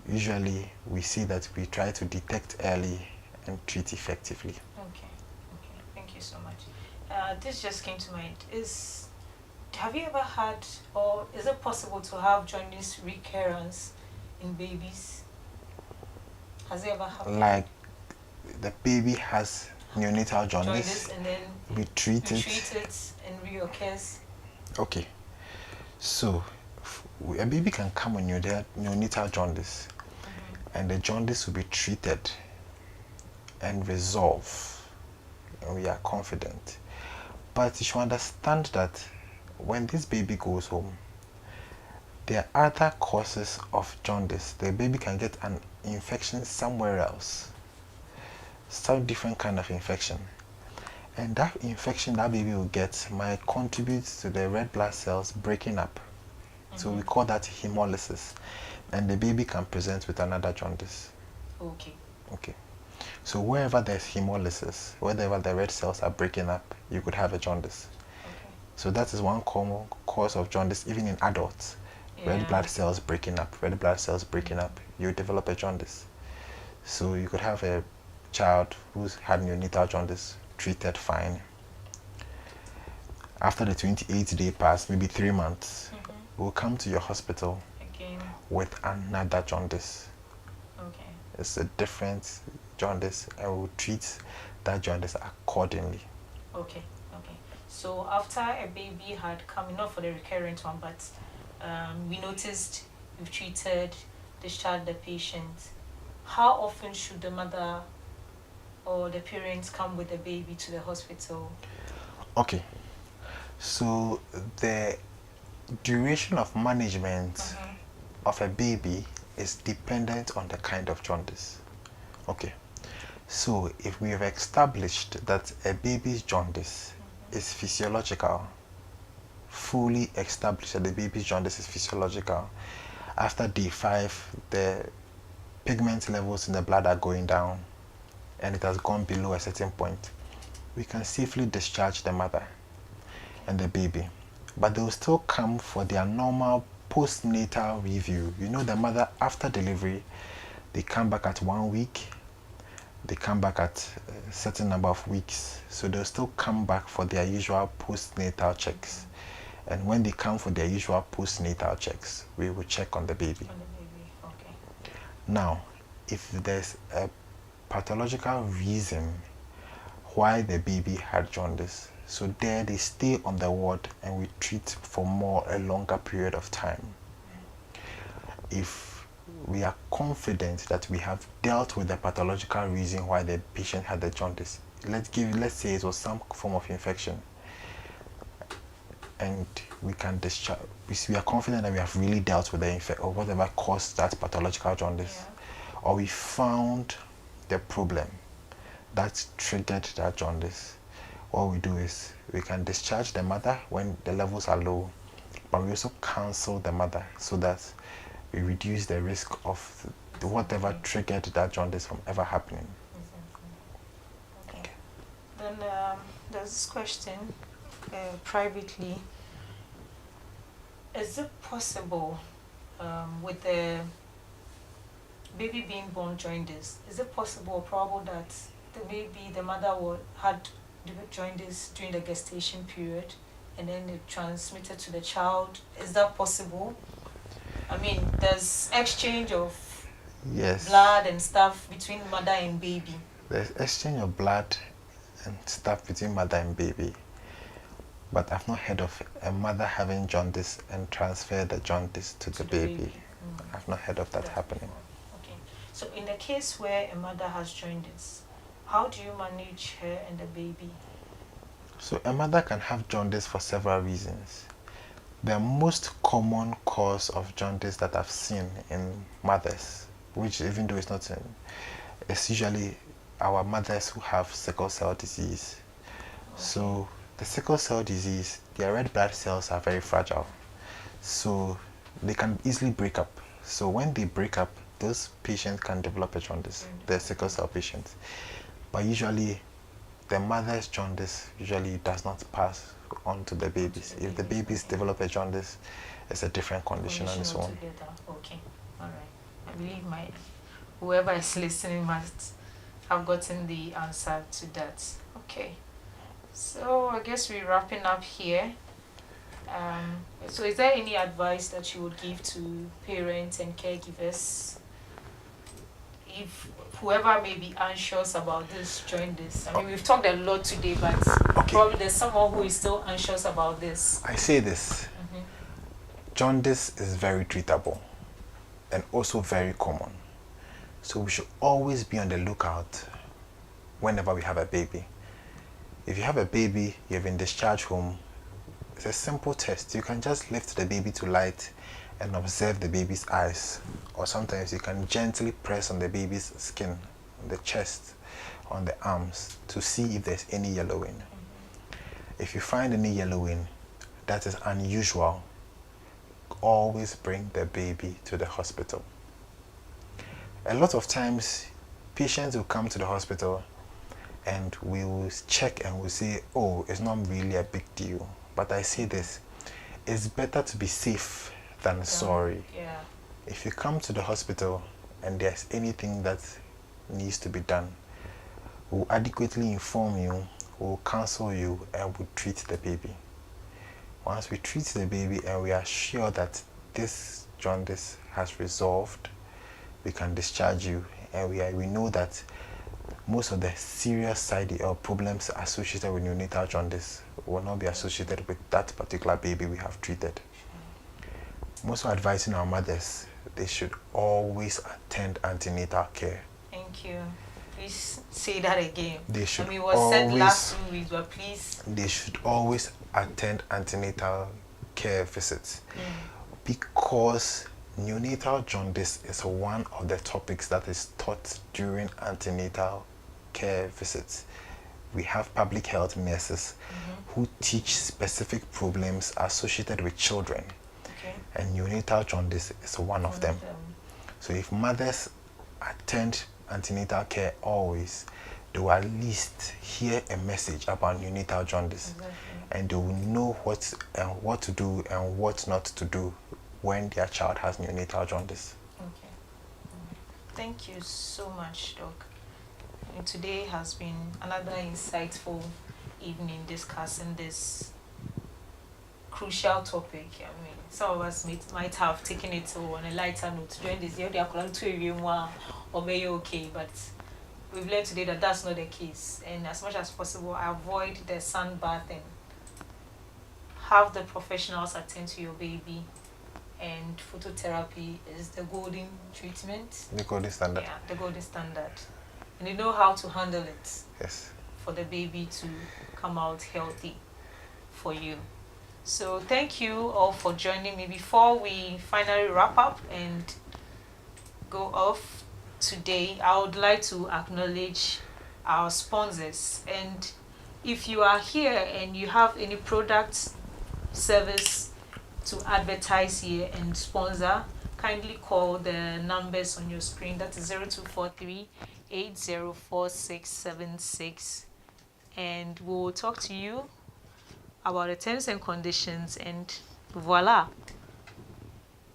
usually we see that we try to detect early and treat effectively. Okay, thank you so much. This just came to mind. Have you ever had, or is it possible to have jaundice recurrence in babies? Has it ever happened? Like the baby has neonatal jaundice And then we treat it and reoccurs? Okay, so a baby can come on neonatal jaundice, and the jaundice will be treated and resolve, and we are confident. But you should understand that when this baby goes home, there are other causes of jaundice. The baby can get an infection somewhere else, some different kind of infection, and that infection that baby will get might contribute to the red blood cells breaking up. So we call that hemolysis, and the baby can present with another jaundice. Okay. So wherever there's hemolysis, wherever the red cells are breaking up, you could have a jaundice. So that is one common cause of jaundice, even in adults. Red blood cells breaking up, you develop a jaundice. So you could have a child who's had neonatal jaundice, treated fine. After the 28th day pass, maybe 3 months, will come to your hospital with another jaundice. It's a different jaundice, and we'll treat that jaundice accordingly. So after a baby had come, not for the recurrent one, but we noticed you've treated, discharged the patient, how often should the mother or the parents come with the baby to the hospital? Okay, so the duration of management of a baby is dependent on the kind of jaundice. Okay, so if we have established that a baby's jaundice is physiological, fully established that the baby's jaundice is physiological, after day 5 the pigment levels in the blood are going down and it has gone below a certain point, we can safely discharge the mother and the baby. But they will still come for their normal postnatal review. You know, the mother after delivery, they come back at 1 week, they come back at a certain number of weeks, so they'll still come back for their usual postnatal checks. And when they come for their usual postnatal checks, we will check on the baby. Now, if there's a pathological reason why the baby had jaundice, so there they stay on the ward and we treat for a longer period of time. If we are confident that we have dealt with the pathological reason why the patient had the jaundice, let's say it was some form of infection, and we can discharge, we are confident that we have really dealt with the infection or whatever caused that pathological jaundice, or we found the problem that triggered that jaundice, what we do is we can discharge the mother when the levels are low, but we also counsel the mother so that we reduce the risk of whatever triggered that jaundice from ever happening. Then there's this question privately. Is it possible with the baby being born jaundice, is it possible or probable that the mother had jaundice during the gestation period and then it transmitted to the child? Is that possible? I mean, there's exchange of blood and stuff between mother and baby. There's exchange of blood and stuff between mother and baby. But I've not heard of a mother having jaundice and transfer the jaundice to the baby. I've not heard of that happening. Okay. So in the case where a mother has jaundice, how do you manage her and the baby? So a mother can have jaundice for several reasons. The most common cause of jaundice that I've seen in mothers, which even though it's not in, it's usually our mothers who have sickle cell disease. Okay. So the sickle cell disease, their red blood cells are very fragile. So they can easily break up. So when they break up, those patients can develop a jaundice, the sickle cell patients. But usually the mother's jaundice usually does not pass on to the babies. If the babies develop a jaundice, it's a different condition on its own. Okay, all right. I believe whoever is listening must have gotten the answer to that. Okay. So I guess we're wrapping up here. So is there any advice that you would give to parents and caregivers if whoever may be anxious about this jaundice? I mean, we've talked a lot today, but probably there's someone who is still anxious about this. I say this. Jaundice is very treatable and also very common. So we should always be on the lookout whenever we have a baby. If you have a baby, you've been discharged home, it's a simple test. You can just lift the baby to light and observe the baby's eyes. Or sometimes you can gently press on the baby's skin, the chest, on the arms to see if there's any yellowing. If you find any yellowing that is unusual, always bring the baby to the hospital. A lot of times, patients will come to the hospital and we will check and we'll say, oh, it's not really a big deal. But I say this, it's better to be safe than sorry. Yeah. If you come to the hospital and there's anything that needs to be done, we'll adequately inform you, we'll counsel you, and we'll treat the baby. Once we treat the baby and we are sure that this jaundice has resolved, we can discharge you, and we know that most of the serious side problems associated with neonatal jaundice will not be associated with that particular baby we have treated. I'm also advising our mothers, they should always attend antenatal care. Thank you. Please say that again. They should it was said last 2 weeks, but please. They should always attend antenatal care visits because neonatal jaundice is one of the topics that is taught during antenatal care visits. We have public health nurses who teach specific problems associated with children, and neonatal jaundice is one of them. So if mothers attend antenatal care always, they will at least hear a message about neonatal jaundice, and they will know what to do and what not to do when their child has neonatal jaundice. Okay. Thank you so much, Doc. And today has been another insightful evening discussing this crucial topic. I mean, some of us might have taken it on a lighter note during this year. They are going to or may okay, but we've learned today that that's not the case. And as much as possible, avoid the sunbathing. Have the professionals attend to your baby. And phototherapy is the golden treatment. The golden standard. Yeah, the golden standard. And you know how to handle it. Yes. For the baby to come out healthy for you. So thank you all for joining me. Before we finally wrap up and go off today, I would like to acknowledge our sponsors. And if you are here and you have any product, service to advertise here and sponsor, kindly call the numbers on your screen. That is 0243 804676, and we'll talk to you about the terms and conditions, and voila,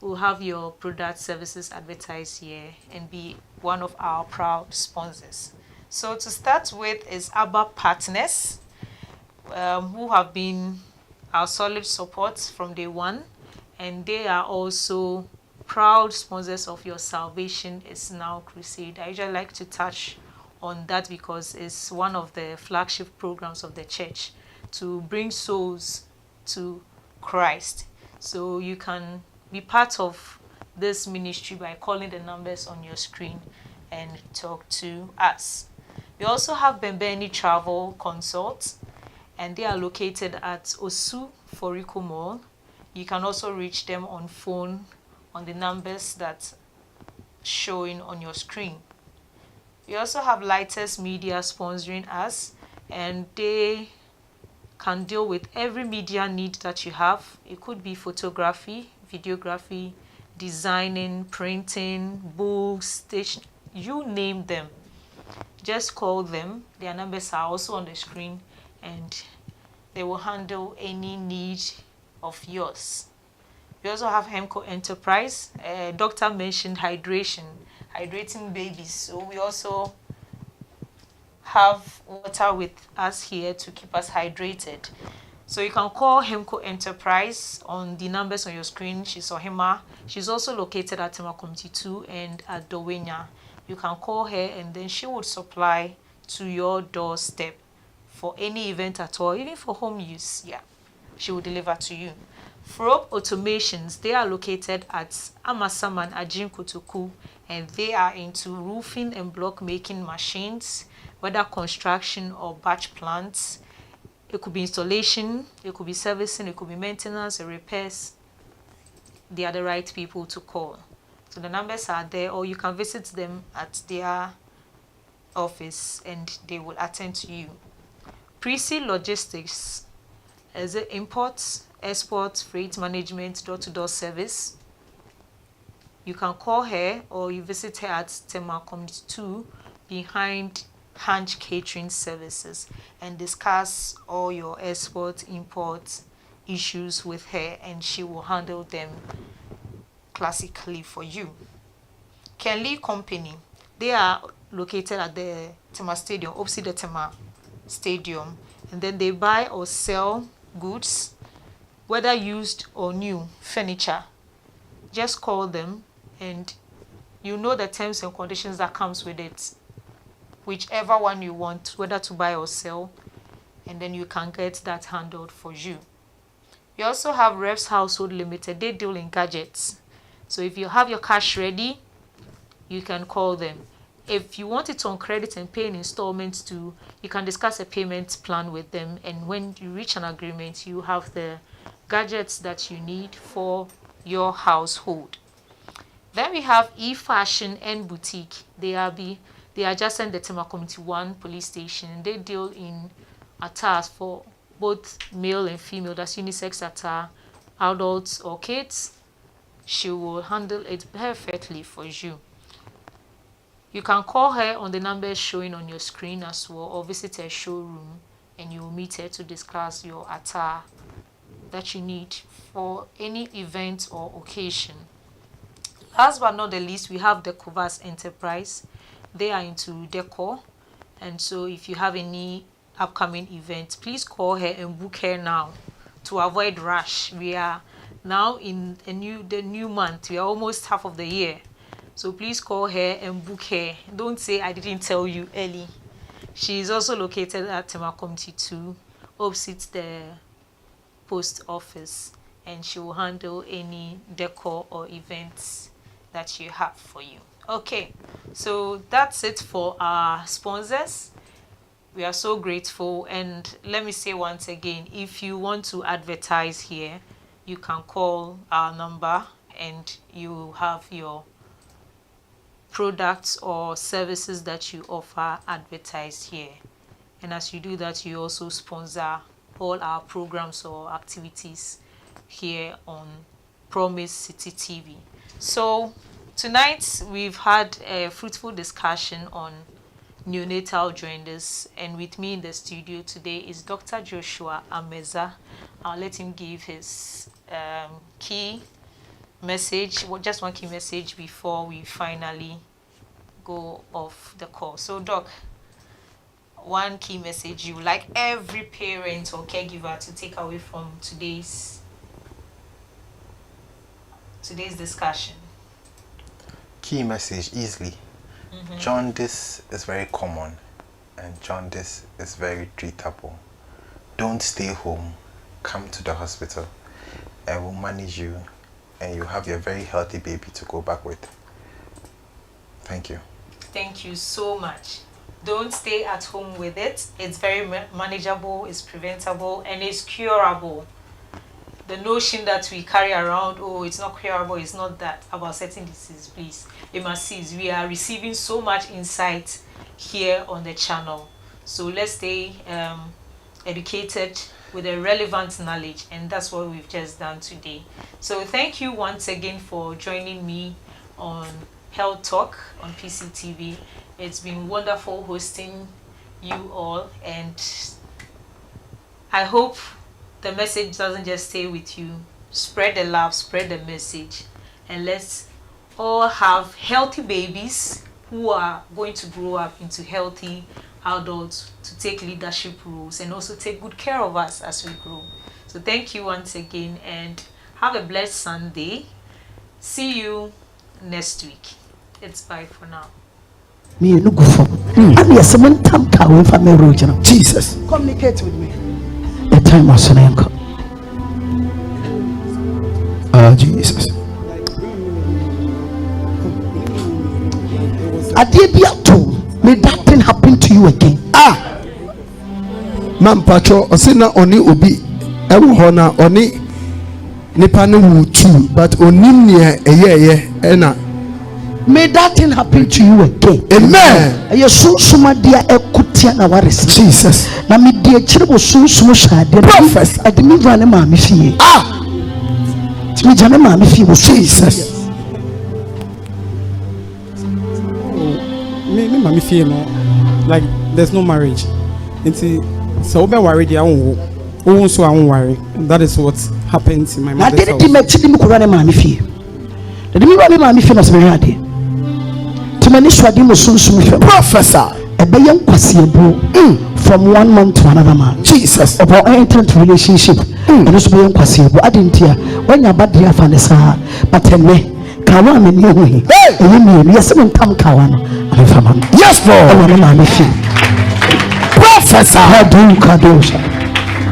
will have your product services advertised here and be one of our proud sponsors. So to start with is ABBA Partners, who have been our solid support from day one, and they are also proud sponsors of your Salvation Is Now crusade. I usually like to touch on that because it's one of the flagship programs of the church to bring souls to Christ. So you can be part of this ministry by calling the numbers on your screen and talk to us. We also have Bembeni Travel Consults, and they are located at Osu Foriko Mall. You can also reach them on phone on the numbers that showing on your screen. We also have Lighters Media sponsoring us, and they can deal with every media need that you have. It could be photography, videography, designing, printing, books, station, you name them. Just call them. Their numbers are also on the screen, and they will handle any need of yours. We also have Hemco Enterprise. Doctor mentioned hydrating babies. So we also have water with us here to keep us hydrated. So you can call Hemco Enterprise on the numbers on your screen. She's Ohima. She's also located at Tema Community 2 and at Dowenya. You can call her and then she would supply to your doorstep for any event at all, even for home use. Yeah, she will deliver to you. Frop Automations, they are located at Amasaman Ajin Kotoku, and they are into roofing and block making machines, whether construction or batch plants. It could be installation, it could be servicing, it could be maintenance or repairs. They are the right people to call. So the numbers are there, or you can visit them at their office and they will attend to you. Preci Logistics is it imports, exports, freight management, door-to-door service. You can call her or you visit her at Tema Community 2 behind Hanch Catering Services and discuss all your export, import issues with her, and she will handle them classically for you. Kenley Company, they are located at the Tema Stadium, opposite the Tema Stadium, and then they buy or sell goods, whether used or new, furniture. Just call them and you know the terms and conditions that comes with it, whichever one you want, whether to buy or sell, and then you can get that handled for you. We also have Reps Household Limited. They deal in gadgets. So if you have your cash ready, you can call them. If you want it on credit and pay in installments too, you can discuss a payment plan with them, and when you reach an agreement, you have the gadgets that you need for your household. Then we have E-Fashion and Boutique. They are just in the Tema Community 1 police station, and they deal in attires for both male and female, that's unisex attire, adults or kids. She will handle it perfectly for you. You can call her on the numbers showing on your screen as well, or visit her showroom and you will meet her to discuss your attire that you need for any event or occasion. Last but not the least, we have the Covas Enterprise. They are into decor, and so if you have any upcoming events, please call her and book her now to avoid rush. We are now in the new month. We are almost half of the year. So please call her and book her. Don't say I didn't tell you early. She is also located at Tema Community 2, opposite the post office, and she will handle any decor or events that you have for you. Okay, so that's it for our sponsors. We are so grateful, and let me say once again, if you want to advertise here, you can call our number and you have your products or services that you offer advertised here. And as you do that, you also sponsor all our programs or activities here on Promise City TV. So tonight we've had a fruitful discussion on neonatal jaundice, and with me in the studio today is Dr. Joshua AMEZAH. I'll let him give his key message, just one key message before we finally go off the call. So, Doc, one key message you like every parent or caregiver to take away from today's discussion. Key message easily. Jaundice is very common and jaundice is very treatable. Don't stay home. Come to the hospital. I will manage you and you have your very healthy baby to go back with. Thank you. Thank you so much. Don't stay at home with it. It's very manageable, it's preventable, and it's curable. The notion that we carry around, oh, it's not curable, it's not that, about certain diseases, please. You must see, we are receiving so much insight here on the channel. So let's stay educated with a relevant knowledge, and that's what we've just done today. So thank you once again for joining me on Health Talk on PCTV. It's been wonderful hosting you all, and I hope the message doesn't just stay with you. Spread the love, spread the message, and let's all have healthy babies who are going to grow up into healthy adults to take leadership roles and also take good care of us as we grow. So thank you once again and have a blessed Sunday. See you next week. It's bye for now. Jesus, communicate with me. The time was an anchor. Jesus. May that thing happen to you again. Man patrol osina oni obi ewo hona oni nipa ne wu tu but onim ne eye ena. May that thing happen to you again. Amen. Suma dia ekutia na warisi. Jesus. Na mi dia chirebo sunsum shade. Professor. Adimi vane ma mi fie. Timi jane ma mi fie wo Jesus. Me mama fie no, like there's no marriage. So we worried I won't so I won't worry. That is what happens in my mother's house. Na did me ko rane ma mi fie. Did me rane ma mi fie na se me ade. Timani swadi mo sunsum fie. Professor. Ebeyen kwasiebo from one man to another man. Jesus. About intimate relationship. And also beyen kwasiebo adintia when your bad dia fa ne sa but enwe kawa me ni ohi. Yes, I'm tam kawa no. Yes, Lord. Professor, how do you kadosha?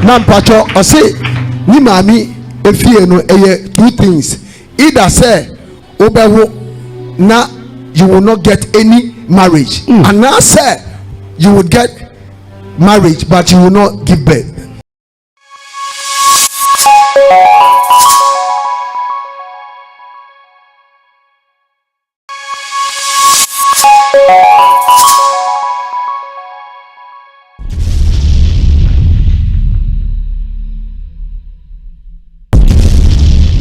Man patrol or say ni mami efie no two things. Either say obewo na you will not get any marriage, and now say you would get marriage but you will not give birth.